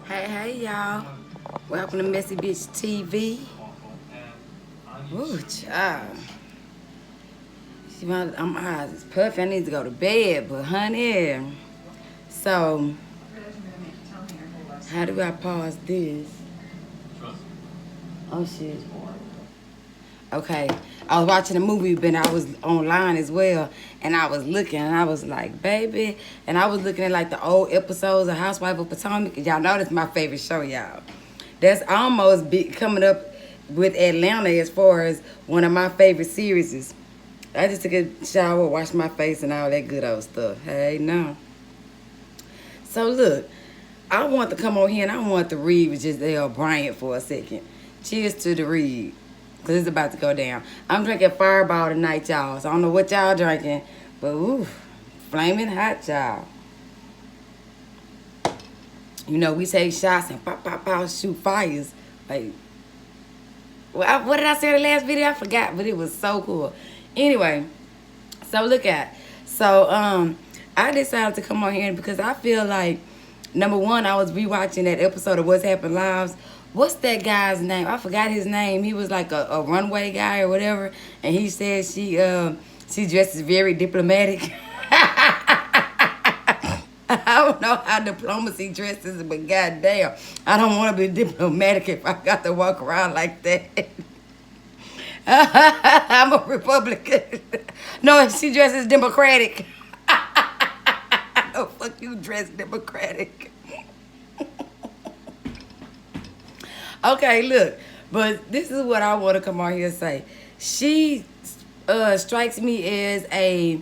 Hey, y'all. Welcome to Messy Bitch TV. Ooh, child. See, my eyes is puffy. I need to go to bed, but honey. So, how do I pause this? Oh, shit. Okay. I was watching a movie, but I was online as well. And I was looking, and I was like, baby. And I was looking at, like, the old episodes of Housewives of Potomac. Y'all know that's my favorite show, y'all. That's almost coming up with Atlanta as far as one of my favorite series. I just took a shower, washed my face, and all that good old stuff. Hey, no. So, look. I want to come on here, and I want to read with Gisele Bryant for a second. Cheers to the read. Because it's about to go down. I'm drinking Fireball tonight, y'all. So I don't know what y'all drinking. But, ooh, flaming hot, y'all. You know, we take shots and pop, pop, pop, shoot fires. Like, well, what did I say in the last video? I forgot, but it was so cool. Anyway, so look at. So, I decided to come on here because I feel like, number one, I was rewatching that episode of What's Happened Lives. What's that guy's name? I forgot his name. He was like a runway guy or whatever. And he said she dresses very diplomatic. I don't know how diplomacy dresses, but goddamn, I don't want to be diplomatic if I got to walk around like that. I'm a Republican. No, if she dresses democratic. Oh, fuck you, dress democratic. Okay, look, but this is what I want to come on here and say. She strikes me as a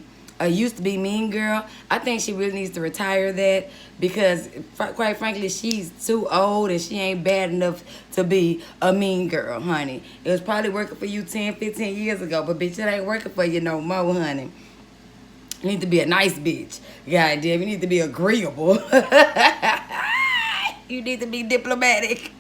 used to be mean girl. I think she really needs to retire that because, quite frankly, she's too old and she ain't bad enough to be a mean girl, honey. It was probably working for you 10, 15 years ago, but bitch, it ain't working for you no more, honey. You need to be a nice bitch. Goddamn, you need to be agreeable. You need to be diplomatic.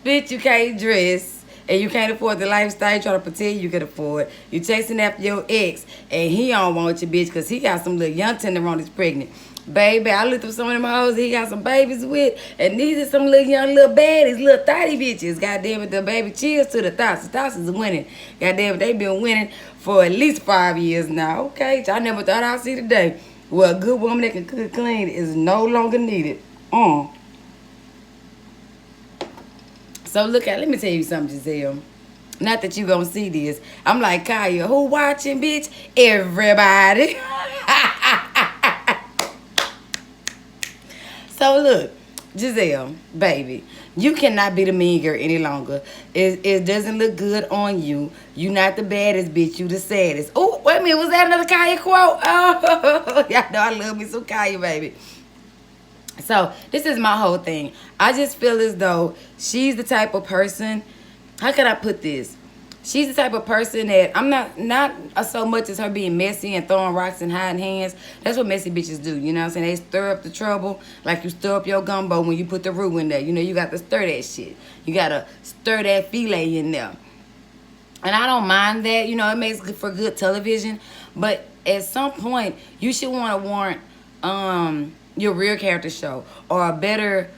Bitch, you can't dress and you can't afford the lifestyle you trying to pretend you can afford. You chasing after your ex and he don't want you, bitch, because he got some little young tenderonis pregnant. Baby, I looked up some of them hoes he got some babies with, and these are some little young little baddies, little thotty bitches. Goddamn it, the baby, cheers to the thoughts. The thoughts is winning. Goddamn it, they been winning for at least 5 years now. Okay, I never thought I'd see today. Well, a good woman that can cook clean is no longer needed. So look at, let me tell you something, Gisele. Not that you gonna see this. I'm like, Kaya, who watching, bitch? Everybody. So look, Gisele, baby, you cannot be the mean girl any longer. It doesn't look good on you. You not the baddest bitch, you the saddest. Oh, wait a minute, was that another Kaya quote? Oh, y'all know I love me some Kaya, baby. So, this is my whole thing. I just feel as though she's the type of person, how can I put this? She's the type of person that, I'm not so much as her being messy and throwing rocks and hiding hands. That's what messy bitches do, you know what I'm saying? They stir up the trouble like you stir up your gumbo when you put the roux in there. You know, you got to stir that shit. You got to stir that filet in there. And I don't mind that, you know, it makes for good television. But at some point, you should want to warrant, your real character show or a better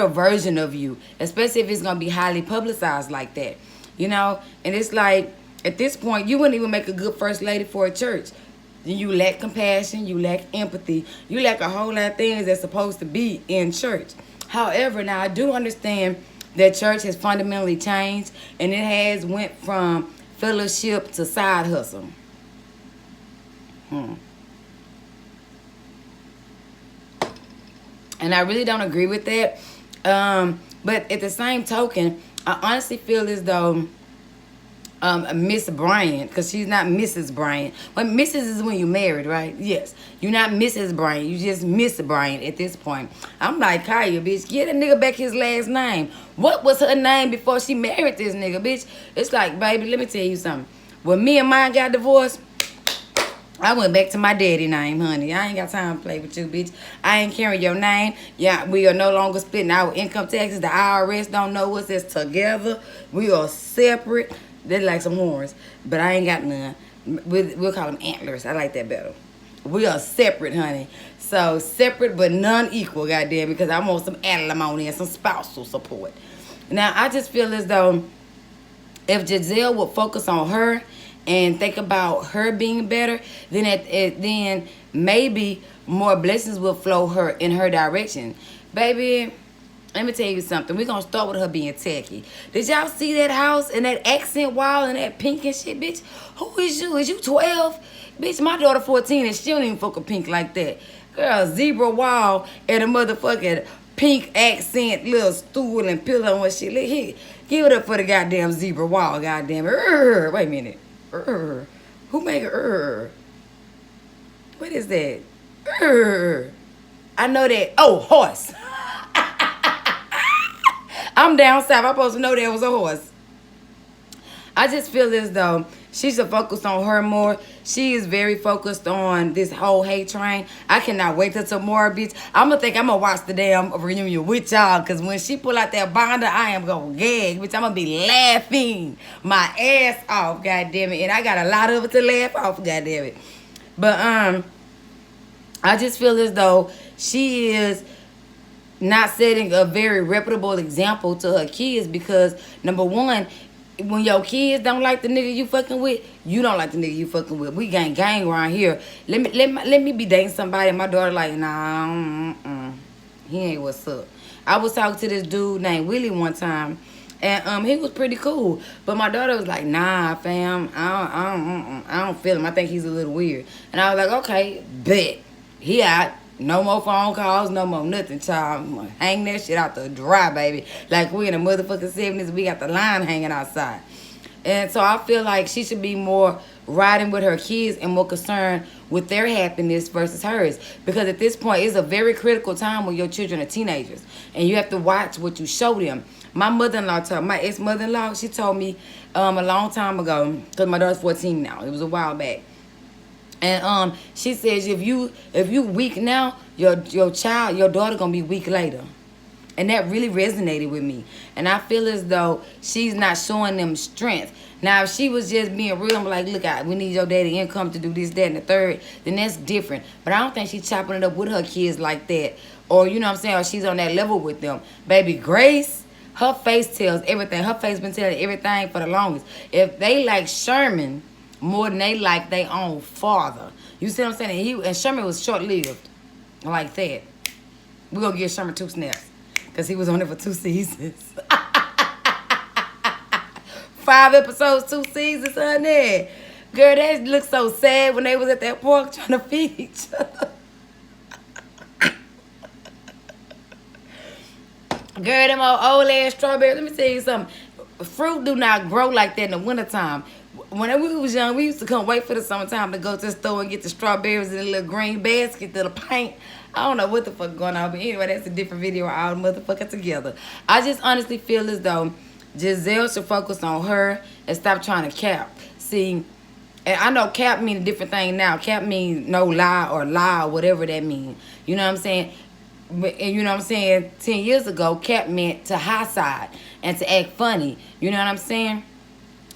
version of you, especially if it's gonna be highly publicized like that, you know. And it's like at this point you wouldn't even make a good first lady for a church. You lack compassion, you lack empathy, you lack a whole lot of things that's supposed to be in church. However, now I do understand that church has fundamentally changed and it has went from fellowship to side hustle. And I really don't agree with that. But at the same token, I honestly feel as though Miss Bryant, because she's not Mrs. Bryant. But Mrs. is when you're married, right? Yes. You're not Mrs. Bryant. You just Miss Bryant at this point. I'm like, Kaya, bitch, get a nigga back his last name. What was her name before she married this nigga, bitch? It's like, baby, let me tell you something. When me and mine got divorced, I went back to my daddy name, honey. I ain't got time to play with you, bitch. I ain't carrying your name. Yeah, we are no longer splitting our income taxes. The IRS don't know us as together. We are separate. They're like some horns, but I ain't got none. We'll call them antlers. I like that better. We are separate, honey. So separate but non-equal, goddamn, because I want some alimony and some spousal support. Now I just feel as though if Gisele would focus on her and think about her being better, then maybe more blessings will flow her in her direction. Baby, let me tell you something. We're gonna start with her being tacky. Did y'all see that house and that accent wall and that pink and shit, bitch? Who is you? Is you 12? Bitch, my daughter 14 and she don't even fuck with pink like that. Girl, zebra wall and a motherfucking pink accent little stool and pillow and shit. Look, give it up for the goddamn zebra wall, goddamn it. Wait a minute. Who make it? What is that? I know that. Oh, horse. I'm down south. I'm supposed to know there was a horse. I just feel as though she should focus on her more. She is very focused on this whole hate train. I cannot wait till tomorrow, bitch. I'm going to watch the damn reunion with y'all. Because when she pull out that binder, I am going to gag. Bitch, I'm going to be laughing my ass off, goddamn it. And I got a lot of it to laugh off, goddamn it. But I just feel as though she is not setting a very reputable example to her kids. Because, number one, when your kids don't like the nigga you fucking with, you don't like the nigga you fucking with. We gang around here. Let me be dating somebody and my daughter like, nah, he ain't what's up. I was talking to this dude named Willie one time, and he was pretty cool. But my daughter was like, nah, fam, I don't feel him. I think he's a little weird. And I was like, okay, bet. He out. No more phone calls, no more nothing, child. Hang that shit out the dry, baby. Like we in the motherfucking 70s, we got the line hanging outside. And so I feel like she should be more riding with her kids and more concerned with their happiness versus hers. Because at this point, it's a very critical time when your children are teenagers. And you have to watch what you show them. My mother-in-law my ex-mother-in-law, she told me a long time ago, because my daughter's 14 now. It was a while back. And she says if you weak now, your daughter gonna be weak later. And that really resonated with me. And I feel as though she's not showing them strength. Now, if she was just being real and like, look, we need your daddy income to do this, that, and the third, then that's different. But I don't think she's chopping it up with her kids like that. Or, you know what I'm saying, or she's on that level with them. Baby, Grace, her face tells everything. Her face been telling everything for the longest. If they like Sherman more than they like their own father. You see what I'm saying? And Sherman was short-lived like that. We're going to give Sherman 2 snaps because he was on there for 2 seasons. 5 episodes, 2 seasons, honey. Girl, that looked so sad when they was at that park trying to feed each other. Girl, them old-ass strawberries. Let me tell you something. Fruit do not grow like that in the wintertime. When we was young, we used to come wait for the summertime to go to the store and get the strawberries in a little green basket to the paint. I don't know what the fuck going on, but anyway, that's a different video all motherfucker together. I just honestly feel as though Gisele should focus on her and stop trying to cap. See, and I know cap mean a different thing now. Cap mean no lie or whatever that mean. You know what I'm saying? And you know what I'm saying? 10 years ago, cap meant to high side and to act funny. You know what I'm saying?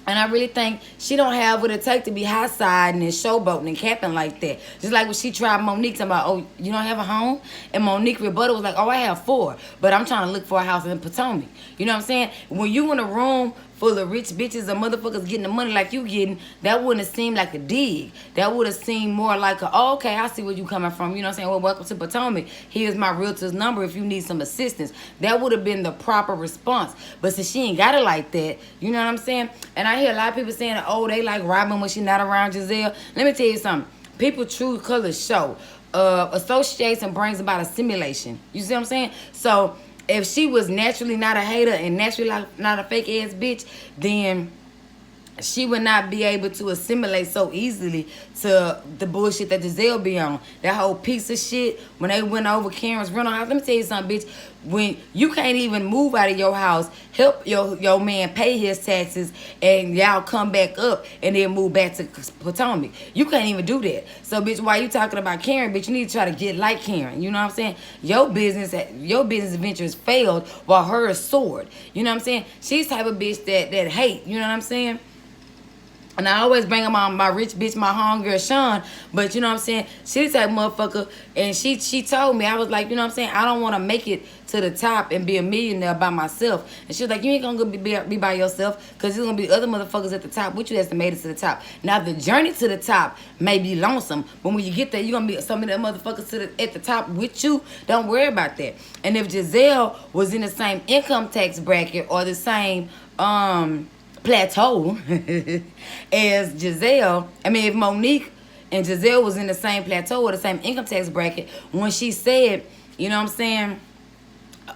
And I really think she don't have what it takes to be high-siding and showboating and capping like that. Just like when she tried Monique talking about, oh, you don't have a home? And Monique rebuttal was like, oh, I have 4. But I'm trying to look for a house in Potomac. You know what I'm saying? When you in a room full of rich bitches and motherfuckers getting the money like you getting, that wouldn't have seemed like a dig. That would have seemed more like a, oh, okay, I see where you coming from. You know what I'm saying? Well, welcome to Potomac. Here's my realtor's number if you need some assistance. That would have been the proper response. But since she ain't got it like that, you know what I'm saying? And I hear a lot of people saying, oh, they like Robin when she not around Gisele. Let me tell you something. People true colors show. Association brings about a simulation. You see what I'm saying? So if she was naturally not a hater and naturally not a fake ass bitch, then she would not be able to assimilate so easily to the bullshit that Gisele be on. That whole piece of shit, when they went over Karen's rental house. Let me tell you something, bitch. When you can't even move out of your house, help your man pay his taxes, and y'all come back up and then move back to Potomac. You can't even do that. So, bitch, while you talking about Karen, bitch, you need to try to get like Karen. You know what I'm saying? Your business ventures failed while hers soared. You know what I'm saying? She's the type of bitch that hate. You know what I'm saying? And I always bring up my rich bitch, my homegirl Sean. But you know what I'm saying? She the type of motherfucker. And she told me, I was like, you know what I'm saying? I don't want to make it to the top and be a millionaire by myself. And she was like, you ain't going to be by yourself. Because there's going to be other motherfuckers at the top with you that's made it to the top. Now, the journey to the top may be lonesome. But when you get there, you're going to be some of them motherfuckers at the top with you. Don't worry about that. And if Gisele was in the same income tax bracket or the same... plateau as Gisele. I mean, if Monique and Gisele was in the same plateau or the same income tax bracket, when she said, you know what I'm saying,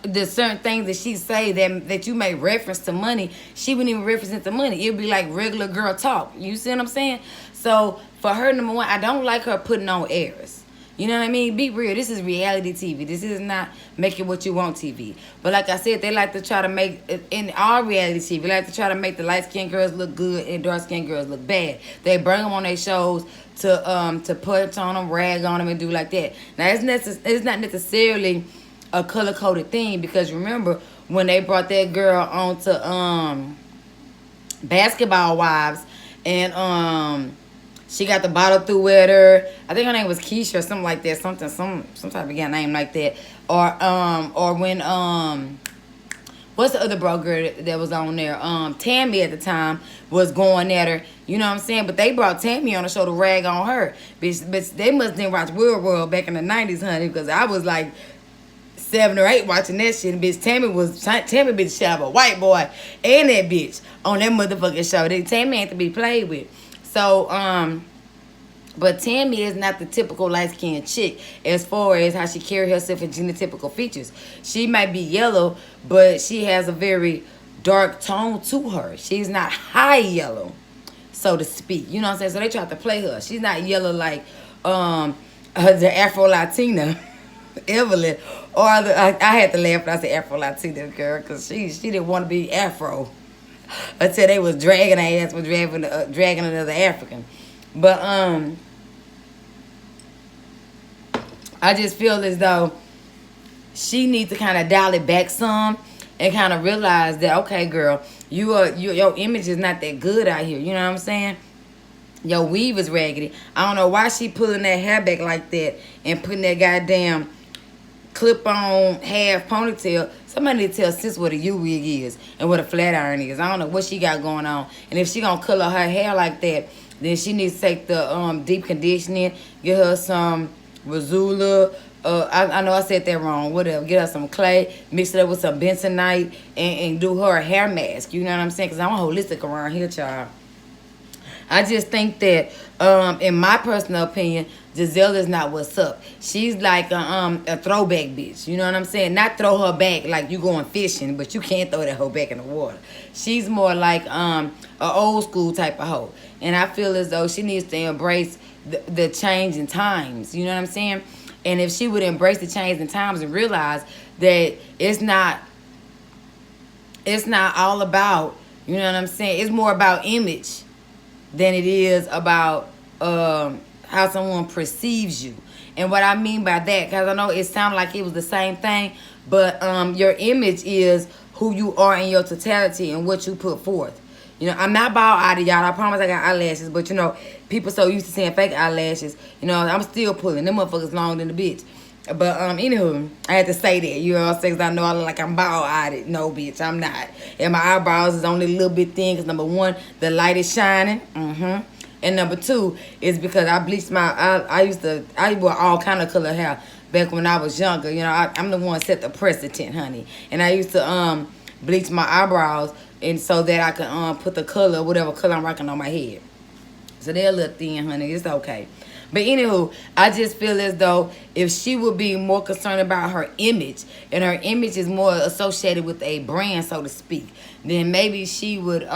the certain things that she say that you make reference to money, she wouldn't even reference it to money. It would be like regular girl talk. You see what I'm saying? So for her, number one, I don't like her putting on airs. You know what I mean? Be real. This is reality TV. This is not making what you want TV. But like I said, they like to try to make, in our reality TV, they like to try to make the light-skinned girls look good and dark-skinned girls look bad. They bring them on their shows to put on them, rag on them, and do like that. Now, it's not necessarily a color-coded thing, because remember, when they brought that girl on to Basketball Wives, and she got the bottle through with her. I think her name was Keisha or something like that. Some type of name like that. Or when what's the other bro girl that was on there? Tammy at the time was going at her. You know what I'm saying? But they brought Tammy on the show to rag on her. Bitch, they must didn't watch Real World back in the 90s, honey, because I was like 7 or 8 watching that shit. And bitch, Tammy bitch shot a white boy and that bitch on that motherfucking show. Tammy ain't to be played with. So, but Tammy is not the typical light-skinned chick as far as how she carry herself and genotypical features. She might be yellow, but she has a very dark tone to her. She's not high yellow, so to speak. You know what I'm saying? So they try to play her. She's not yellow like the Afro-Latina, Evelyn. Or I had to laugh when I said Afro-Latina girl, because she didn't want to be Afro. Until they was dragging her ass, was dragging another African. But I just feel as though she needs to kind of dial it back some and kind of realize that, okay, girl, your image is not that good out here. You know what I'm saying? Your weave is raggedy. I don't know why she pulling that hair back like that and putting that goddamn clip-on half ponytail. Somebody need to tell sis what a U-wig is and what a flat iron is. I don't know what she got going on. And if she gonna color her hair like that, then she needs to take the deep conditioning, get her some Razula. I know I said that wrong. Whatever. Get her some clay, mix it up with some bentonite, and do her a hair mask. You know what I'm saying? Because I'm holistic around here, child. I just think that, in my personal opinion, Gisele is not what's up. She's like a throwback bitch. You know what I'm saying? Not throw her back like you going fishing, but you can't throw that hoe back in the water. She's more like a old school type of hoe. And I feel as though she needs to embrace the change in times. You know what I'm saying? And if she would embrace the change in times and realize that it's not all about, you know what I'm saying? It's more about image than it is about how someone perceives you. And what I mean by that, because I know it sounded like it was the same thing, but your image is who you are in your totality and what you put forth. You know, I'm not bald-eyed, y'all. I promise I got eyelashes, but, you know, people so used to seeing fake eyelashes. You know, I'm still pulling. Them motherfuckers long than the bitch. But, anywho, I had to say that. You know what I'm saying? 'Cause I know I look like I'm bald-eyed. No, bitch, I'm not. And my eyebrows is only a little bit thin because, number one, the light is shining. And number two is because I bleached my... I wore all kind of color hair back when I was younger. You know, I'm the one set the precedent, honey. And I used to bleach my eyebrows and so that I could put the color, whatever color I'm rocking on my head. So they're a little thin, honey. It's okay. But anywho, I just feel as though if she would be more concerned about her image, and her image is more associated with a brand, so to speak, then maybe she would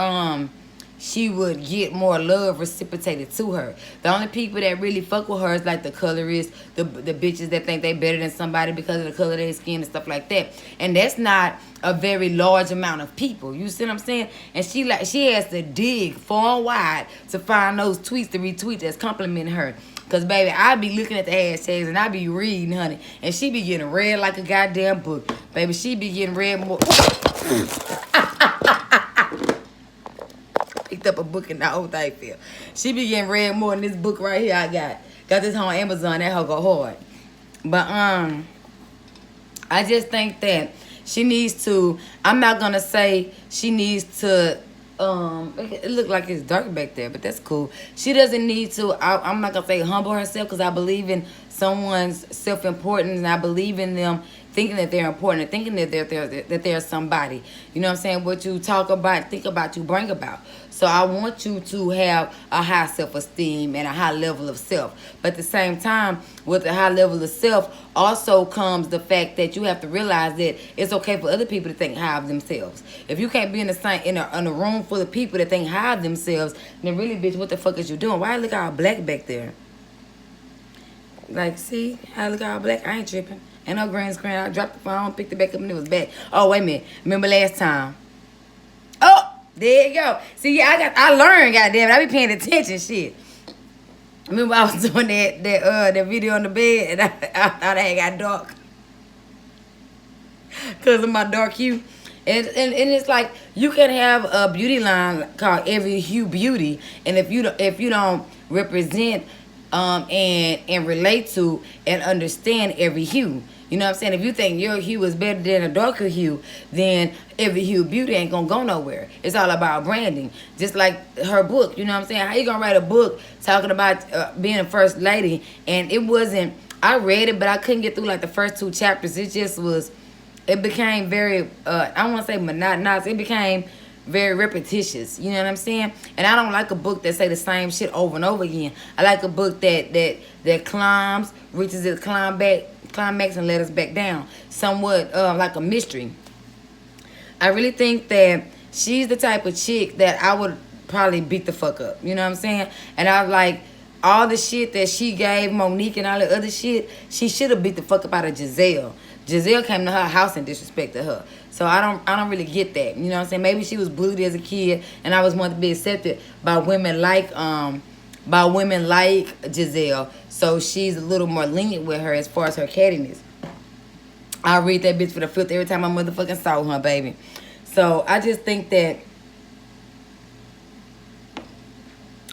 get more love reciprocated to her. The only people that really fuck with her is like the colorists, the bitches that think they better than somebody because of the color of their skin and stuff like that. And that's not a very large amount of people. You see what I'm saying? And she has to dig far and wide to find those tweets to retweet that's complimenting her. Because, baby, I be looking at the hashtags and I be reading, honey. And she be getting read like a goddamn book. Baby, she be getting read more. Picked up a book and the whole thing feel. She be getting read more than this book right here I got. Got this on Amazon. That hoe go hard. But I just think that she needs to. I'm not gonna say she needs to. It look like it's dark back there, but that's cool. She doesn't need to. I'm not gonna say humble herself because I believe in someone's self-importance and I believe in them thinking that they're important and thinking that they're somebody. You know what I'm saying? What you talk about, think about, you bring about. So I want you to have a high self-esteem and a high level of self. But at the same time, with a high level of self also comes the fact that you have to realize that it's okay for other people to think high of themselves. If you can't be in a room full of people that think high of themselves, then really, bitch, what the fuck is you doing? Why look all black back there? Like, see? I look all black? I ain't tripping. Ain't no green screen. I dropped the phone, picked it back up, and it was back. Oh, wait a minute. Remember last time? Oh! There you go. See, yeah, I learned, goddamn it. I be paying attention, shit. Remember I was doing that video on the bed and I thought I had got dark. Cause of my dark hue. And it's like you can have a beauty line called Every Hue Beauty. And if you don't represent and relate to and understand every hue. You know what I'm saying? If you think your hue is better than a darker hue, then Every Hue Beauty ain't gonna go nowhere. It's all about branding. Just like her book, you know what I'm saying? How you gonna write a book talking about being a first lady? And it wasn't, I read it, but I couldn't get through like the first 2 chapters. It just was, it became very, I don't wanna say monotonous, it became very repetitious. You know what I'm saying? And I don't like a book that say the same shit over and over again. I like a book that climbs, reaches its climax and let us back down. Somewhat like a mystery. I really think that she's the type of chick that I would probably beat the fuck up. You know what I'm saying? And I like all the shit that she gave Monique and all the other shit. She should have beat the fuck up out of Gisele. Gisele came to her house and disrespected her. So I don't really get that. You know what I'm saying? Maybe she was bullied as a kid and I was wanted to be accepted by women like Gisele. So she's a little more lenient with her as far as her cattiness. I read that bitch for the filth every time I motherfucking saw her, baby. So I just think that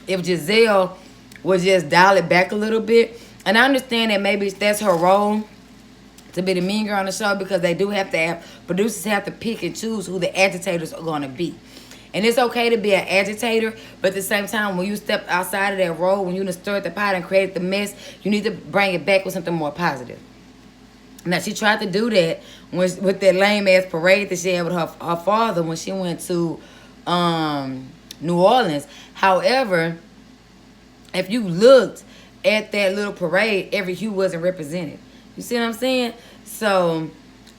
if Gisele would just dial it back a little bit, and I understand that maybe that's her role to be the mean girl on the show because they do have to have, producers have to pick and choose who the agitators are going to be. And it's okay to be an agitator, but at the same time, when you step outside of that role, when you stirred the pot and created the mess, you need to bring it back with something more positive. Now, she tried to do that with that lame-ass parade that she had with her father when she went to New Orleans. However, if you looked at that little parade, every hue wasn't represented. You see what I'm saying? So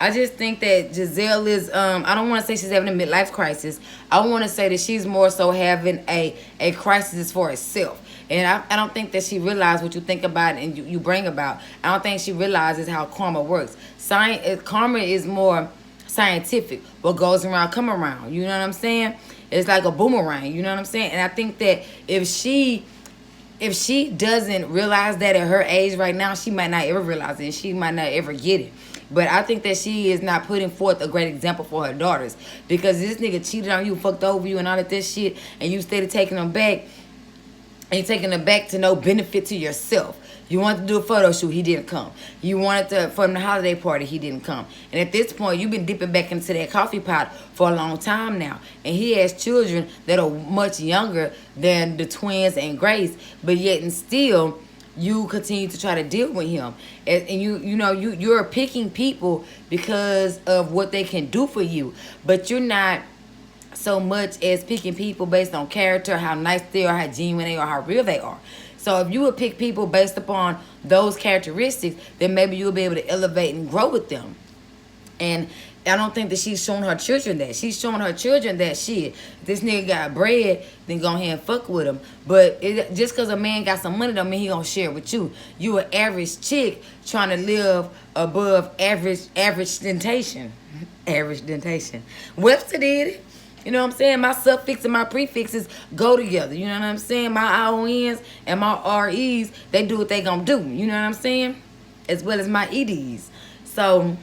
I just think that Gisele is, I don't want to say she's having a midlife crisis. I want to say that she's more so having a crisis for herself. And I don't think that she realized what you think about and you bring about. I don't think she realizes how karma works. Karma is more scientific. What goes around, come around. You know what I'm saying? It's like a boomerang. You know what I'm saying? And I think that if she doesn't realize that at her age right now, she might not ever realize it. And she might not ever get it. But I think that she is not putting forth a great example for her daughters. Because this nigga cheated on you, fucked over you, and all of this shit. And you started taking them back. And you're taking them back to no benefit to yourself. You wanted to do a photo shoot, he didn't come. You wanted to from the holiday party, he didn't come. And at this point, you've been dipping back into that coffee pot for a long time now. And he has children that are much younger than the twins and Grace, but yet and still, you continue to try to deal with him. And you're picking people because of what they can do for you, but you're not so much as picking people based on character, how nice they are, how genuine they are, how real they are. So if you would pick people based upon those characteristics, then maybe you'll be able to elevate and grow with them. And I don't think that she's showing her children that. She's showing her children that shit. This nigga got bread, then go ahead and fuck with him. But just because a man got some money don't mean he gonna share with you. You an average chick trying to live above average dentation. Average dentation. Webster did it. You know what I'm saying? My suffix and my prefixes go together. You know what I'm saying? My IONs and my REs, they do what they gonna do. You know what I'm saying? As well as my EDs. So,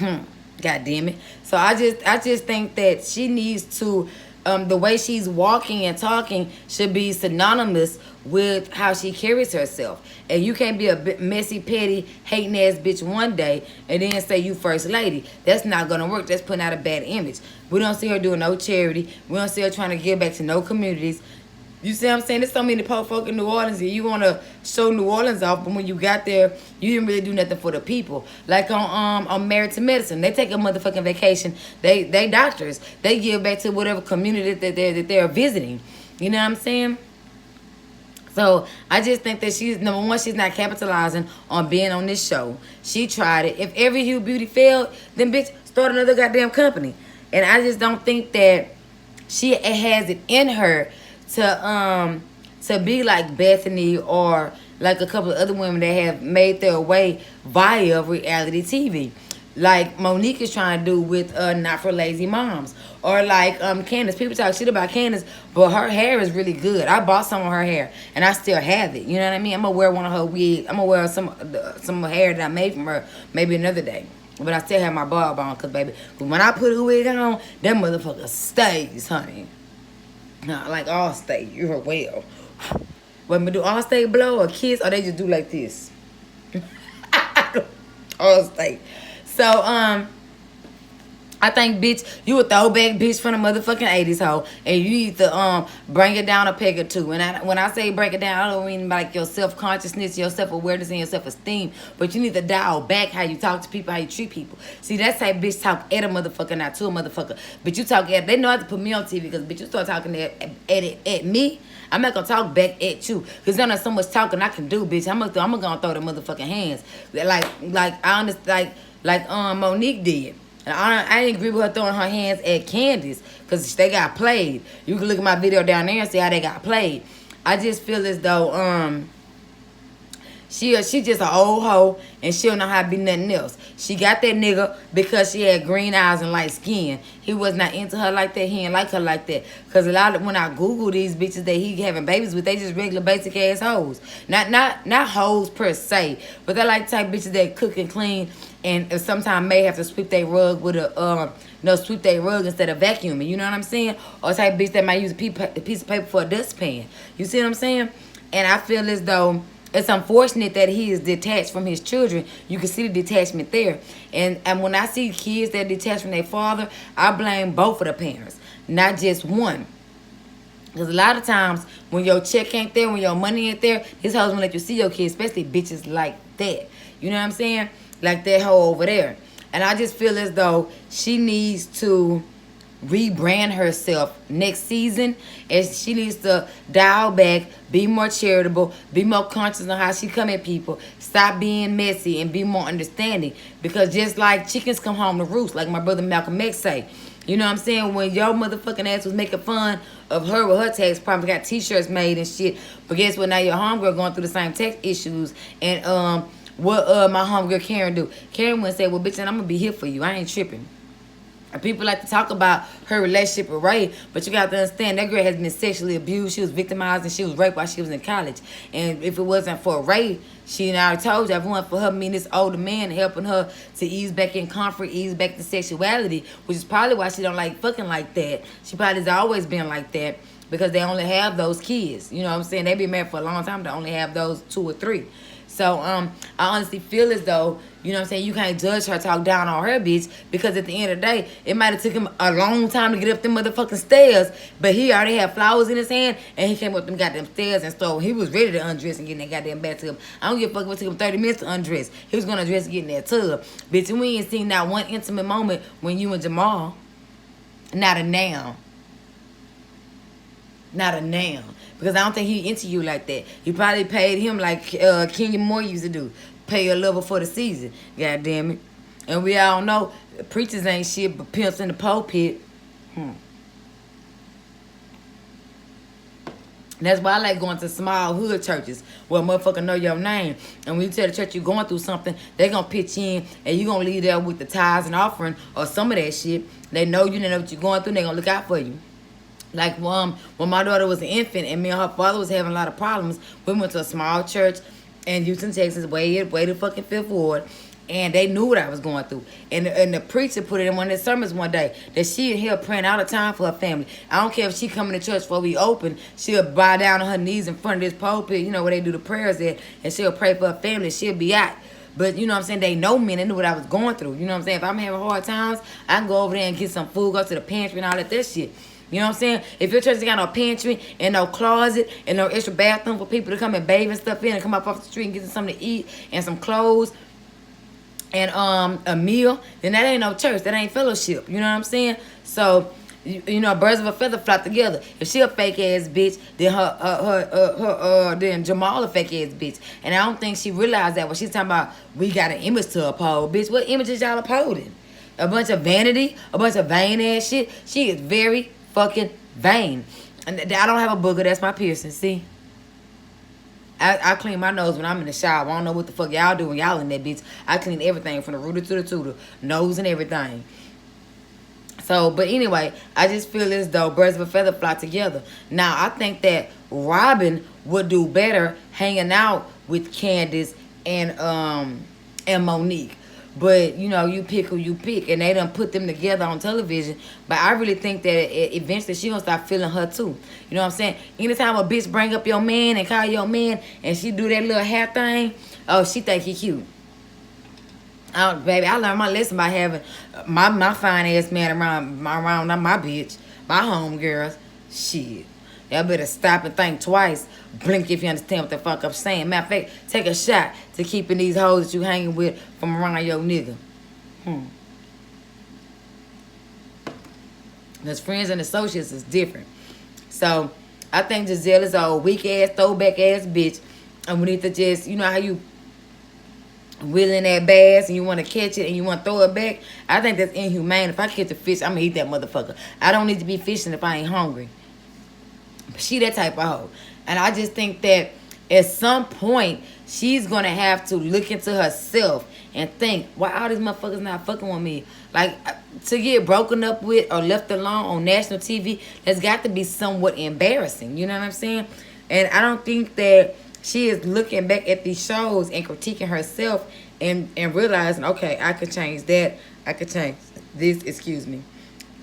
God damn it. So I just think that she needs to the way she's walking and talking should be synonymous with how she carries herself. And you can't be a messy, petty, hating ass bitch one day and then say you first lady. That's not gonna work. That's putting out a bad image. We don't see her doing no charity. We don't see her trying to give back to no communities. You see what I'm saying? There's so many poor folk in New Orleans and you want to show New Orleans off, but when you got there, you didn't really do nothing for the people. Like on Married to Medicine, they take a motherfucking vacation. They doctors. They give back to whatever community that they're visiting. You know what I'm saying? So I just think that she's, number one, she's not capitalizing on being on this show. She tried it. If every Hue Beauty failed, then bitch, start another goddamn company. And I just don't think that she has it in her to be like Bethany or like a couple of other women that have made their way via reality TV. Like Monique is trying to do with Not For Lazy Moms. Or like Candace. People talk shit about Candace, but her hair is really good. I bought some of her hair, and I still have it. You know what I mean? I'm going to wear one of her wigs. I'm going to wear some hair that I made from her maybe another day. But I still have my bob on, because, baby, when I put a wig on, that motherfucker stays, honey. Nah, like all stay. You heard well. When we do all stay blow or kiss, or they just do like this? All stay. So, I think, bitch, you a throwback bitch from the motherfucking 80s, hoe. And you need to bring it down a peg or two. And when I say break it down, I don't mean like your self-consciousness, your self-awareness, and your self-esteem. But you need to dial back how you talk to people, how you treat people. See, that's how bitch talk at a motherfucker, not to a motherfucker. But you talk at, they know how to put me on TV, because, bitch, you start talking at me, I'm not gonna talk back at you. Because there's not so much talking I can do, bitch. I'm gonna throw the motherfucking hands. Like I understand, like Monique did. And I didn't agree with her throwing her hands at Candace, because they got played. You can look at my video down there and see how they got played. I just feel as though she just an old hoe, and she don't know how to be nothing else. She got that nigga because she had green eyes and light skin. He was not into her like that. He didn't like her like that. Because a lot of, when I Google these bitches that he having babies with, they just regular basic ass hoes. Not hoes per se, but they're like type bitches that cook and clean, and sometimes may have to sweep their rug with a sweep their rug instead of vacuuming. You know what I'm saying? Or type bitch that might use a piece of paper for a dustpan. You see what I'm saying? And I feel as though it's unfortunate that he is detached from his children. You can see the detachment there. And when I see kids that detach from their father, I blame both of the parents, not just one. Because a lot of times, when your check ain't there, when your money ain't there, his hoes won't let you see your kids, especially bitches like that. You know what I'm saying? Like that hoe over there. And I just feel as though she needs to rebrand herself next season, and she needs to dial back, be more charitable, be more conscious on how she come at people, stop being messy, and be more understanding. Because just like chickens come home to roost, like my brother Malcolm X say, you know what I'm saying, when your motherfucking ass was making fun of her with her tax problem, got t-shirts made and shit, but guess what, now your homegirl going through the same tax issues. And what my homegirl Karen do? Karen went and said, well, bitch, I'm gonna be here for you, I ain't tripping. People like to talk about her relationship with Ray, but you got to understand that girl has been sexually abused. She was victimized and she was raped while she was in college. And if it wasn't for Ray, she and I told you, if it wasn't for her meeting this older man, helping her to ease back in comfort, ease back to sexuality, which is probably why she don't like fucking like that. She probably has always been like that, because they only have those kids. You know what I'm saying? They been married for a long time. They only have those 2 or 3. So, I honestly feel as though, you know what I'm saying, you can't judge her, talk down on her, bitch, because at the end of the day, it might have took him a long time to get up them motherfucking stairs, but he already had flowers in his hand, and he came up them goddamn stairs, and so he was ready to undress and get in that goddamn bathtub. I don't give a fuck if it took him 30 minutes to undress. He was going to undress and get in that tub. Bitch, we ain't seen that one intimate moment when you and Jamal. Not a now. Not a now. Because I don't think he into you like that. You probably paid him like Kenya Moore used to do. Pay your lover for the season. God damn it. And we all know preachers ain't shit but pimps in the pulpit. That's why I like going to small hood churches where a motherfucker know your name. And when you tell the church you're going through something, they gonna pitch in and you gonna leave there with the tithes and offering or some of that shit. They know you know what you're going through, and they gonna look out for you. Like when my daughter was an infant and me and her father was having a lot of problems, we went to a small church in Houston, Texas, way to fucking Fifth Ward. And they knew what I was going through. And the preacher put it in one of the sermons one day that she in here praying all the time for her family. I don't care if she coming to church before we open, she'll bow down on her knees in front of this pulpit, you know, where they do the prayers at, and she'll pray for her family. She'll be out. But, you know what I'm saying, they know me and they knew what I was going through. You know what I'm saying? If I'm having hard times, I can go over there and get some food, go to the pantry and all that shit. You know what I'm saying? If your church ain't got no pantry and no closet and no extra bathroom for people to come and bathe and stuff in and come up off the street and get them something to eat and some clothes and a meal, then that ain't no church. That ain't fellowship. You know what I'm saying? So, you know, birds of a feather flock together. If she a fake ass bitch, then then Jamal a fake ass bitch. And I don't think she realized that when she's talking about we got an image to uphold. Bitch, what images y'all upholding? A bunch of vanity, a bunch of vain ass shit. She is very fucking vain. And I don't have a booger. That's my piercing. See? I clean my nose when I'm in the shower. I don't know what the fuck y'all do when y'all in that bitch. I clean everything from the rooter to the tutor. Nose and everything. So, but anyway, I just feel as though birds of a feather fly together. Now, I think that Robin would do better hanging out with Candace and Monique. But, you know, you pick who you pick. And they done put them together on television. But I really think that eventually she gonna start feeling her too. You know what I'm saying? Anytime a bitch bring up your man and call your man and she do that little hair thing, oh, she think he cute. Baby, I learned my lesson by having my fine ass man around my bitch, my homegirls. Shit. Y'all better stop and think twice. Blink if you understand what the fuck I'm saying. Matter of fact, take a shot to keeping these hoes that you hanging with from around your nigga. Because friends and associates is different. So, I think Gisele is a weak ass, throwback ass bitch. And we need to just, you know how you wheeling that bass and you want to catch it and you want to throw it back? I think that's inhumane. If I catch a fish, I'm going to eat that motherfucker. I don't need to be fishing if I ain't hungry. She that type of hoe. And I just think that at some point, she's going to have to look into herself and think, why all these motherfuckers not fucking with me? Like, to get broken up with or left alone on national TV, that's got to be somewhat embarrassing. You know what I'm saying? And I don't think that she is looking back at these shows and critiquing herself and realizing, okay, I could change that. I could change this, excuse me.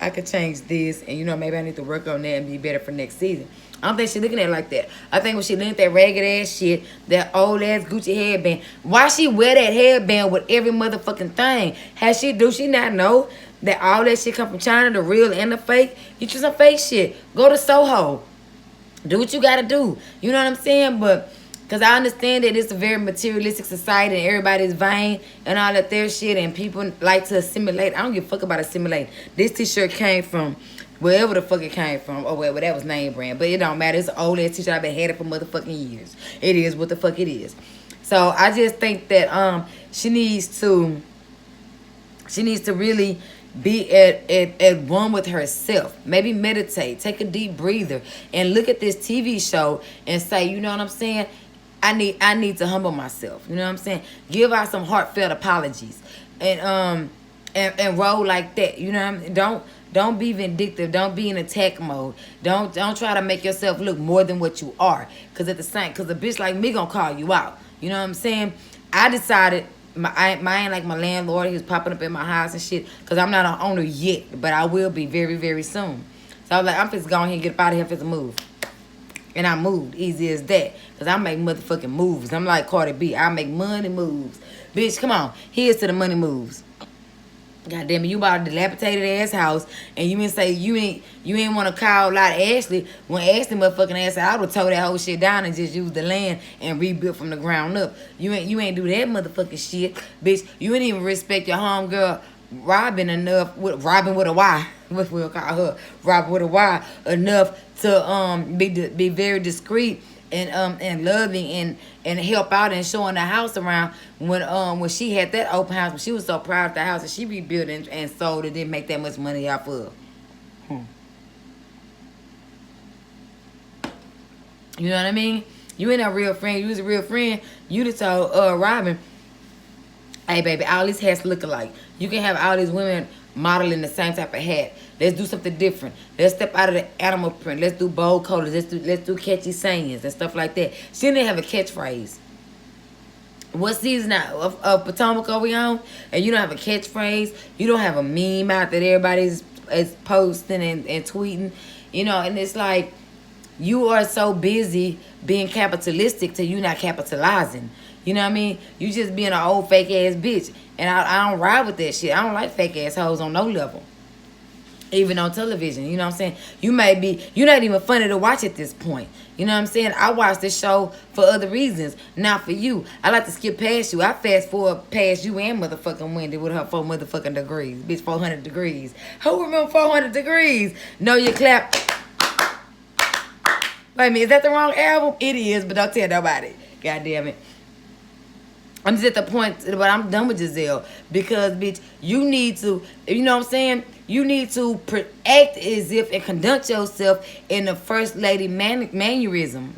I could change this, and, you know, maybe I need to work on that and be better for next season. I don't think she's looking at it like that. I think when she looking at that ragged ass shit, that old ass Gucci headband, why she wear that headband with every motherfucking thing? Do she not know that all that shit come from China, the real and the fake? Get you some fake shit. Go to Soho. Do what you gotta do. You know what I'm saying? But because I understand that it's a very materialistic society and everybody's vain and all that their shit and people like to assimilate. I don't give a fuck about assimilating. This t-shirt came from wherever the fuck it came from. Or wherever that was name brand. But it don't matter. It's an old ass t-shirt. I've been had it for motherfucking years. It is what the fuck it is. So I just think that she needs to really be at one with herself. Maybe meditate. Take a deep breather. And look at this TV show and say, you know what I'm saying? I need to humble myself. You know what I'm saying? Give out some heartfelt apologies. And roll like that. You know what I mean? Don't be vindictive. Don't be in attack mode. Don't try to make yourself look more than what you are. Cause a bitch like me gonna call you out. You know what I'm saying? I decided I ain't like my landlord. He was popping up in my house and shit. Cause I'm not an owner yet, but I will be very, very soon. So I was like, I'm just going here and get up out of here for the move. And I moved. Easy as that. Because I make motherfucking moves. I'm like Cardi B. I make money moves. Bitch, come on. Here's to the money moves. God damn it, you bought a dilapidated ass house and you didn't say you ain't want to call out Ashley when Ashley motherfucking ass I would have tore that whole shit down and just use the land and rebuild from the ground up. You ain't do that motherfucking shit, bitch. You ain't even respect your homegirl Robin enough with Robin with a Y. What we'll call her Robin with a Y enough to be very discreet and loving and help out and showing the house around when she had that open house, when she was so proud of the house and she rebuilt and sold it, didn't make that much money off of. You know what I mean? You ain't a real friend. You was a real friend. You'd have told Robin, hey baby, all these hats look alike. You can have all these women modeling the same type of hat. Let's do something different. Let's step out of the animal print. Let's do bold colors. Let's do catchy sayings and stuff like that. She didn't have a catchphrase. what season of Potomac are we on? And you don't have a catchphrase. You don't have a meme out that everybody's is posting and tweeting. You know, and it's like you are so busy being capitalistic till you not capitalizing. You know what I mean? You just being an old fake ass bitch. And I don't ride with that shit. I don't like fake ass hoes on no level. Even on television, you know what I'm saying? You're not even funny to watch at this point. You know what I'm saying? I watch this show for other reasons, not for you. I like to skip past you. I fast forward past you and motherfucking Wendy with her 4 motherfucking degrees. Bitch, 400 degrees. Who remember 400 degrees? No, you clap. Wait a minute, is that the wrong album? It is, but don't tell nobody. God damn it. I'm just at the point, but I'm done with Gisele. Because, bitch, you need to, you know what I'm saying? You need to act as if and conduct yourself in the first lady mannerism.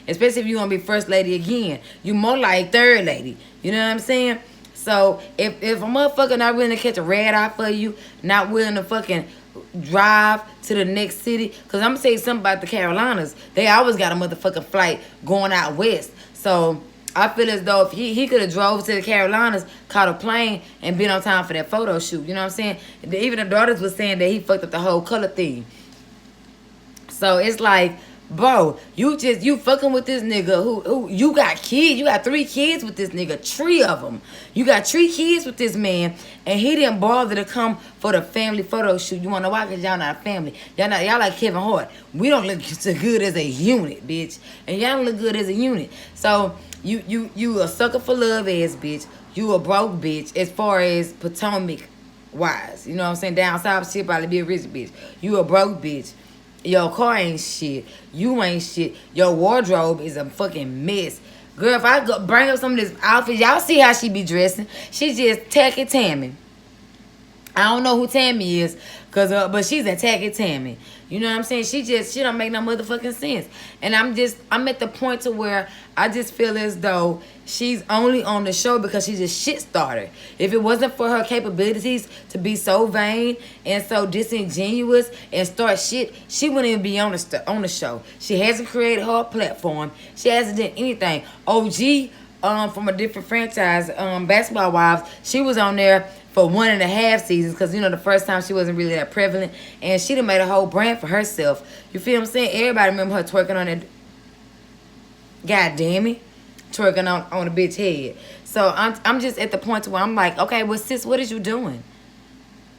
Especially if you want to be first lady again. You more like third lady. You know what I'm saying? So, if a motherfucker not willing to catch a red eye for you, not willing to fucking drive to the next city. Because I'm going to tell you something about the Carolinas. They always got a motherfucking flight going out west. So I feel as though if he could have drove to the Carolinas, caught a plane, and been on time for that photo shoot. You know what I'm saying? Even the daughters was saying that he fucked up the whole color theme. So it's like, bro, you fucking with this nigga who you got kids. You got 3 kids with this nigga. 3 of them. You got 3 kids with this man, and he didn't bother to come for the family photo shoot. You wanna know why? Cause y'all not a family. Y'all like Kevin Hart. We don't look so good as a unit, bitch. And y'all don't look good as a unit. So you a sucker for love ass bitch. You a broke bitch as far as Potomac wise. You know what I'm saying? Down south shit probably be a rich bitch. You a broke bitch. Your car ain't shit. You ain't shit. Your wardrobe is a fucking mess. Girl, if I go bring up some of this outfit, y'all see how she be dressing. She just tacky Tammy. I don't know who Tammy is, but she's a tacky Tammy. You know what I'm saying? She don't make no motherfucking sense. And I'm at the point to where I just feel as though she's only on the show because she's a shit starter. If it wasn't for her capabilities to be so vain and so disingenuous and start shit, she wouldn't even be on the show. She hasn't created her platform. She hasn't done anything. OG, from a different franchise, Basketball Wives, she was on there for 1.5 seasons because, you know, the first time she wasn't really that prevalent. And she done made a whole brand for herself. You feel what I'm saying? Everybody remember her twerking on that. God damn it. Twerking on a bitch head. So I'm just at the point where I'm like, okay, well, sis, what is you doing?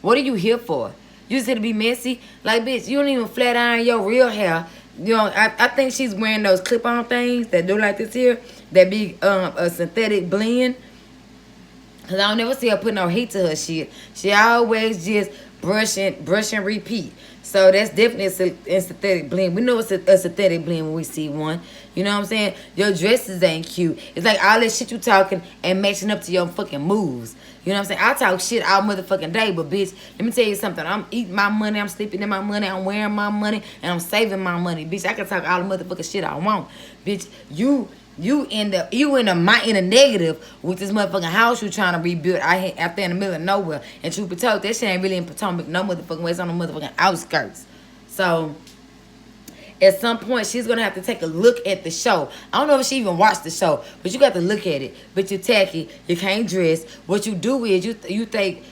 What are you here for? You just here to be messy? Like, bitch, you don't even flat iron your real hair. You know, I think she's wearing those clip-on things that do like this here. That be a synthetic blend. Because I don't never see her put no heat to her shit. She always just brush and repeat. So that's definitely a synthetic blend. We know it's a synthetic blend when we see one. You know what I'm saying? Your dresses ain't cute. It's like all that shit you talking and matching up to your fucking moves. You know what I'm saying? I talk shit all motherfucking day, but bitch, let me tell you something. I'm eating my money, I'm sleeping in my money, I'm wearing my money, and I'm saving my money. Bitch, I can talk all the motherfucking shit I want. Bitch, you in the negative with this motherfucking house you trying to rebuild out there in the middle of nowhere. And truth be told, that shit ain't really in Potomac no motherfucking way. It's on the motherfucking outskirts. So at some point, she's going to have to take a look at the show. I don't know if she even watched the show, but you got to look at it. But you're tacky. You can't dress. What you do is you take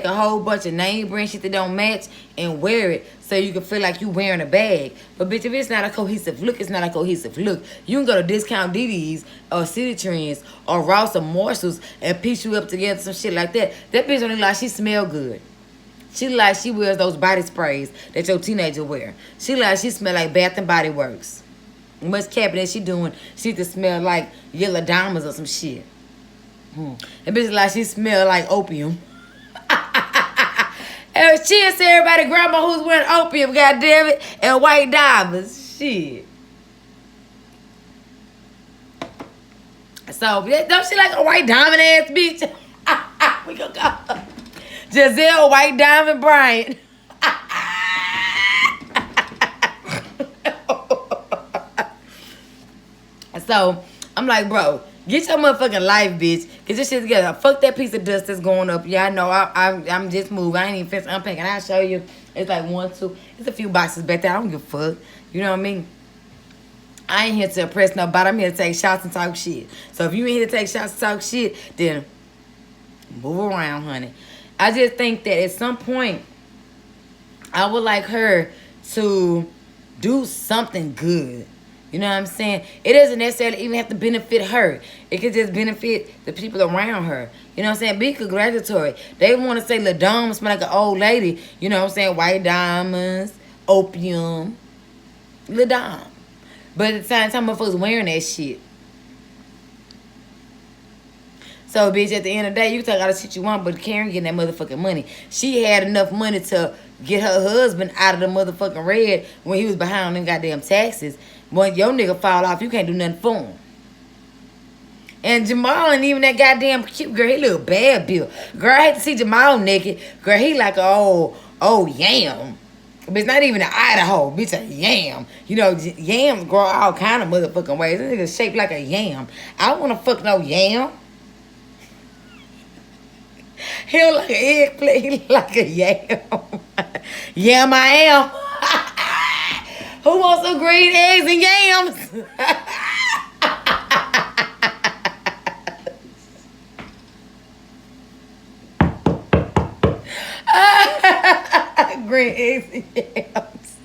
a whole bunch of name brand shit that don't match and wear it so you can feel like you wearing a bag. But, bitch, if it's not a cohesive look, it's not a cohesive look. You can go to Discount DD's or City Trends or Ross or Marshalls and piece you up together, some shit like that. That bitch don't look like she smell good. She like she wears those body sprays that your teenager wear. She like she smell like Bath and Body Works. Much capping that she doing, she could smell like yellow diamonds or some shit. That bitch like she smell like opium. And cheers to everybody, grandma who's wearing opium, goddammit, and white diamonds. Shit. So, don't she like a white diamond ass bitch? We gonna go. Gisele White Diamond Bryant. So, I'm like, bro, get your motherfucking life, bitch. Get your shit together. Fuck that piece of dust that's going up. Yeah, I know. I'm just moving. I ain't even finished unpacking. I'll show you. It's like 1, 2. It's a few boxes back there. I don't give a fuck. You know what I mean? I ain't here to oppress nobody. I'm here to take shots and talk shit. So if you ain't here to take shots and talk shit, then move around, honey. I just think that at some point, I would like her to do something good. You know what I'm saying? It doesn't necessarily even have to benefit her. It could just benefit the people around her. You know what I'm saying? Be congratulatory. They want to say La Dame smell like an old lady. You know what I'm saying? White diamonds, opium, La Dame. But at the same time, motherfuckers wearing that shit. So, bitch, at the end of the day, you can take all the shit you want, but Karen getting that motherfucking money. She had enough money to get her husband out of the motherfucking red when he was behind on them goddamn taxes. When your nigga fall off, you can't do nothing for him. And Jamal ain't even that goddamn cute. Girl, he look bad, Bill. Girl, I hate to see Jamal naked. Girl, he like a old yam. Bitch, not even an Idaho. Bitch, a yam. You know, yams grow all kind of motherfucking ways. This nigga shaped like a yam. I don't want to fuck no yam. He look like an eggplant. He look like a yam. Yam I am. Who wants some green eggs and yams? Green eggs and yams.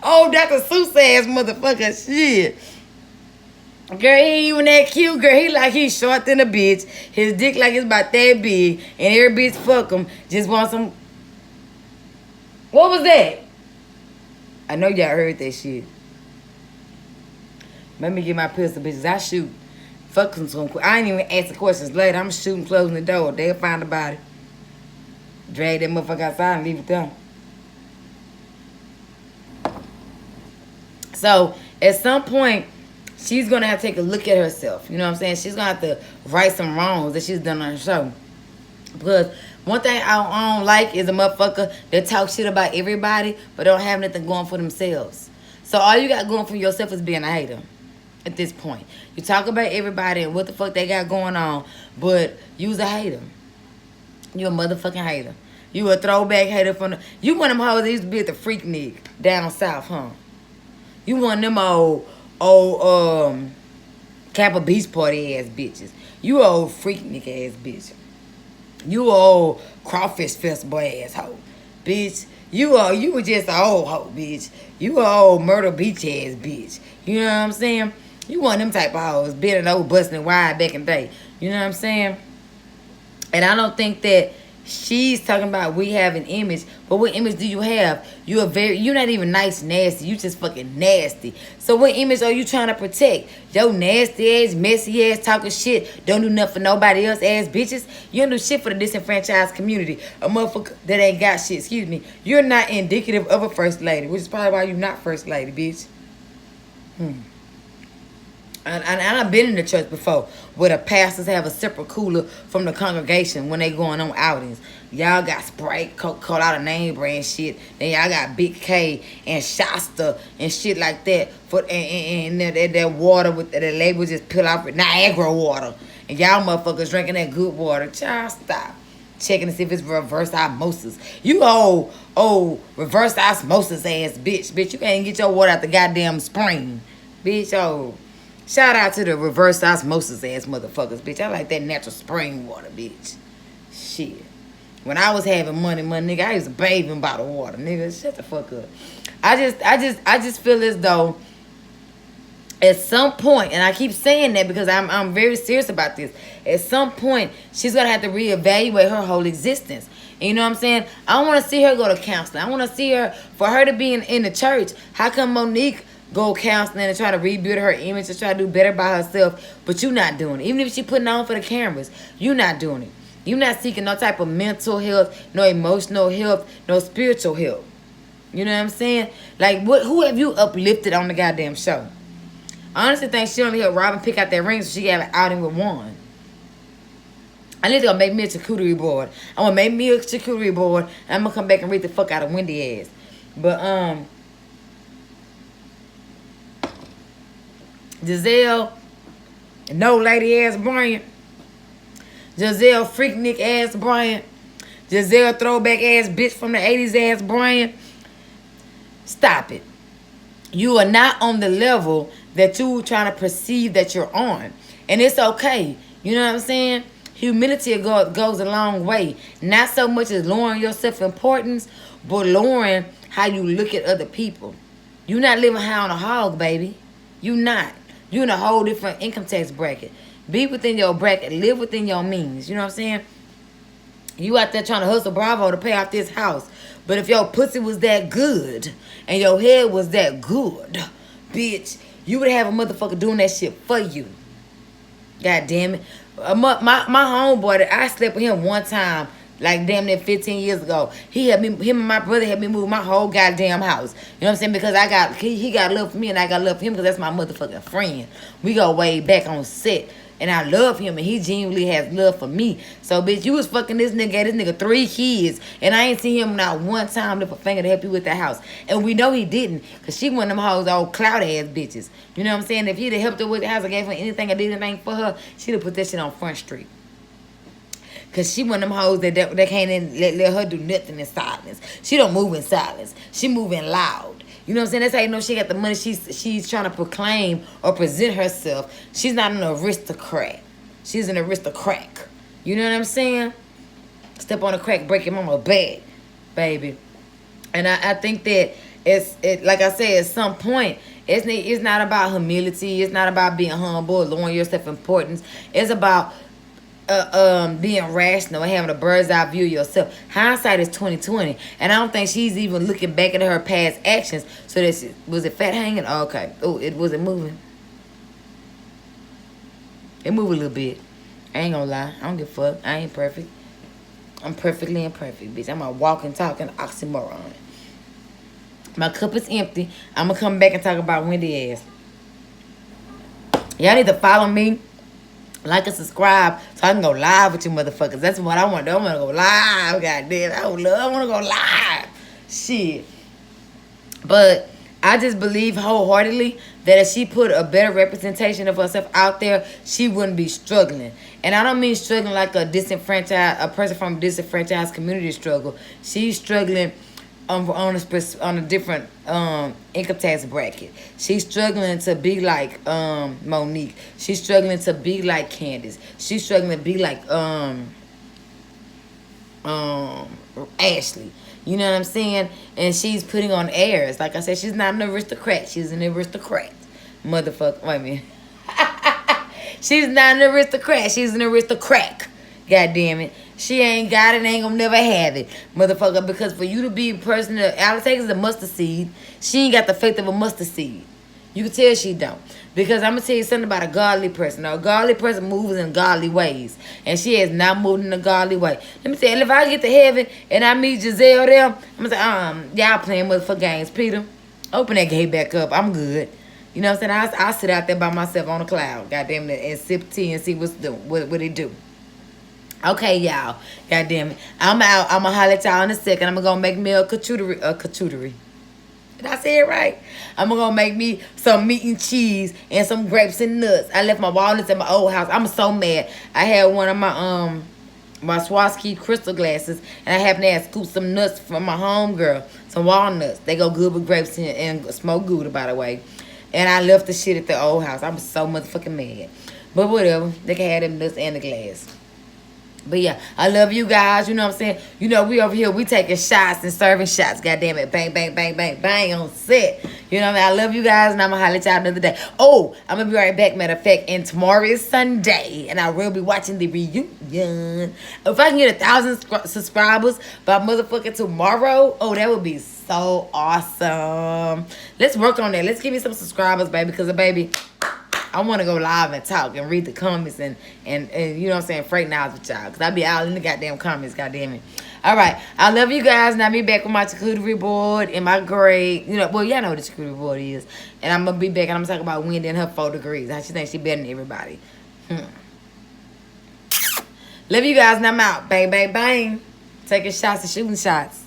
Oh, Dr. Seuss ass motherfucker shit. Girl, he ain't even that cute. Girl, he like he's short than a bitch. His dick like it's about that big. And every bitch fuck him. Just want some... What was that? I know y'all heard that shit. Let me get my pistol, bitches. I shoot. Fuck some... I ain't even asking questions later. I'm shooting, closing the door. They'll find the body. Drag that motherfucker outside and leave it there. So, at some point... she's going to have to take a look at herself. You know what I'm saying? She's going to have to right some wrongs that she's done on her show. Because one thing I don't like is a motherfucker that talk shit about everybody but don't have nothing going for themselves. So all you got going for yourself is being a hater at this point. You talk about everybody and what the fuck they got going on, but you's a hater. You a motherfucking hater. You a throwback hater from the... You one of them hoes that used to be at the Freak Nig down south, huh? You one of them old Kappa Beach Party ass bitches. You old Freaknik ass bitch. You old Crawfish Festival ass hoe. Bitch. You were just an old hoe, bitch. You a old Myrtle Beach ass bitch. You know what I'm saying? You one of them type of hoes. Been an old busting wide back in the day. You know what I'm saying? And I don't think that she's talking about we have an image, but what image do you have? You're not even nice, nasty. You just fucking nasty. So what image are you trying to protect? Yo nasty ass, messy ass, talking shit, don't do nothing for nobody else ass bitches. You don't do shit for the disenfranchised community. A motherfucker that ain't got shit, excuse me. You're not indicative of a first lady, which is probably why you're not first lady, bitch. And I've been in the church before where the pastors have a separate cooler from the congregation when they going on outings. Y'all got Sprite, Coca-Cola, out of name brand shit. Then y'all got Big K and Shasta and shit like that. And that water with the label just peel off with Niagara water. And y'all motherfuckers drinking that good water. Child, stop. Checking to see if it's reverse osmosis. You old reverse osmosis ass bitch. Bitch, you can't get your water out the goddamn spring. Bitch, shout out to the reverse osmosis ass motherfuckers, bitch. I like that natural spring water, bitch. Shit. When I was having money, nigga, I used to bathe in bottled water, nigga. Shut the fuck up. I just feel as though at some point, and I keep saying that because I'm very serious about this. At some point, she's gonna have to reevaluate her whole existence. And you know what I'm saying? I want to see her go to counseling. I want to see her, for her to be in the church. How come Monique go counseling and try to rebuild her image and try to do better by herself, but you not doing it? Even if she putting on for the cameras, you not doing it. You not seeking no type of mental health, no emotional health, no spiritual health. You know what I'm saying? Like, who have you uplifted on the goddamn show? I honestly think she only helped Robin pick out that ring so she got an outing with one. I need to go make me a charcuterie board. I'm gonna make me a charcuterie board and I'm gonna come back and read the fuck out of Wendy ass. But Gisele, no lady ass Bryant. Gisele Freaknik ass Bryant. Gisele throwback ass bitch from the 80s ass Bryant. Stop it. You are not on the level that you trying to perceive that you're on. And it's okay. You know what I'm saying? Humility goes a long way. Not so much as lowering your self-importance, but lowering how you look at other people. You not living high on a hog, baby. You not. You in a whole different income tax bracket. Be within your bracket. Live within your means. You know what I'm saying? You out there trying to hustle Bravo to pay off this house. But if your pussy was that good and your head was that good, bitch, you would have a motherfucker doing that shit for you. God damn it. My homeboy, I slept with him one time, like damn near 15 years ago. Him and my brother had me move my whole goddamn house. You know what I'm saying? Because he got love for me and I got love for him because that's my motherfucking friend. We go way back on set. And I love him, and he genuinely has love for me. So, bitch, you was fucking this nigga 3 kids, and I ain't seen him not one time lift a finger to help you with the house. And we know he didn't, because she one of them hoes, old cloud-ass bitches. You know what I'm saying? If he'd have helped her with the house or gave her anything or did anything for her, she'd have put that shit on Front Street. Because she one of them hoes that can't let her do nothing in silence. She don't move in silence. She moving loud. You know what I'm saying? That's how you know she got the money. She's trying to proclaim or present herself. She's not an aristocrat. She's an aristocrat. You know what I'm saying? Step on a crack, break your mama back, baby. And I think that like I said, at some point, it's not about humility. It's not about being humble, lowering your self-importance. It's about being rational and having a bird's eye view of yourself. Hindsight is 20/20, and I don't think she's even looking back at her past actions. So was it fat hanging? Oh, okay. Oh, it moving. It moved a little bit. I ain't gonna lie. I don't give a fuck. I ain't perfect. I'm perfectly imperfect, bitch. I'm a walking, talking oxymoron. My cup is empty. I'm gonna come back and talk about Wendy ass. Y'all need to follow me. Like and subscribe so I can go live with you motherfuckers. That's what I want to do. I want to go live. Goddamn. I want to go live. Shit. But I just believe wholeheartedly that if she put a better representation of herself out there, she wouldn't be struggling. And I don't mean struggling like a person from a disenfranchised community struggle. She's struggling on a different income tax bracket. She's struggling to be like Monique. She's struggling to be like Candace. She's struggling to be like Ashley. You know what I'm saying? And she's putting on airs. Like I said, she's not an aristocrat. She's an aristocrat. Motherfucker. Wait a minute. She's not an aristocrat. She's an aristocrat. God damn it. She ain't got it, ain't gonna never have it, motherfucker. Because for you to be a person that all it takes is a mustard seed, she ain't got the faith of a mustard seed. You can tell she don't. Because I'm gonna tell you something about a godly person. Now, a godly person moves in godly ways, and she has not moved in a godly way. Let me tell you, if I get to heaven and I meet Gisele there, I'm gonna say, y'all playing motherfucker games, Peter. Open that gate back up. I'm good. You know what I'm saying? I sit out there by myself on a cloud, goddamn it, and sip tea and see what it do. Okay, y'all. God damn it. I'm out. I'm going to holler at y'all in a second. I'm going to make me a charcuterie. Did I say it right? I'm going to make me some meat and cheese and some grapes and nuts. I left my walnuts at my old house. I'm so mad. I had one of my Swarovski crystal glasses, and I happened to have scooped some nuts from my homegirl. Some walnuts. They go good with grapes and smoked Gouda, by the way. And I left the shit at the old house. I'm so motherfucking mad. But whatever. They can have them nuts and the glass. But yeah, I love you guys. You know what I'm saying? You know, we over here, we taking shots and serving shots. God damn it. Bang, bang, bang, bang, bang on set. You know what I mean? I love you guys, and I'm going to holler at y'all another day. Oh, I'm going to be right back, matter of fact. And tomorrow is Sunday, and I will be watching the reunion. If I can get 1,000 subscribers by motherfucking tomorrow, oh, that would be so awesome. Let's work on that. Let's give me some subscribers, baby, because, baby, I want to go live and talk and read the comments and you know what I'm saying, fraternize with y'all. Because I be out in the goddamn comments, goddamn it. All right. I love you guys. Now, be back with my charcuterie board and my grade. You know, well, y'all know what the charcuterie board is. And I'm going to be back and I'm going to talk about Wendy and her 4 degrees. How she thinks she better than everybody. Love you guys, and I'm out. Bang, bang, bang. Taking shots and shooting shots.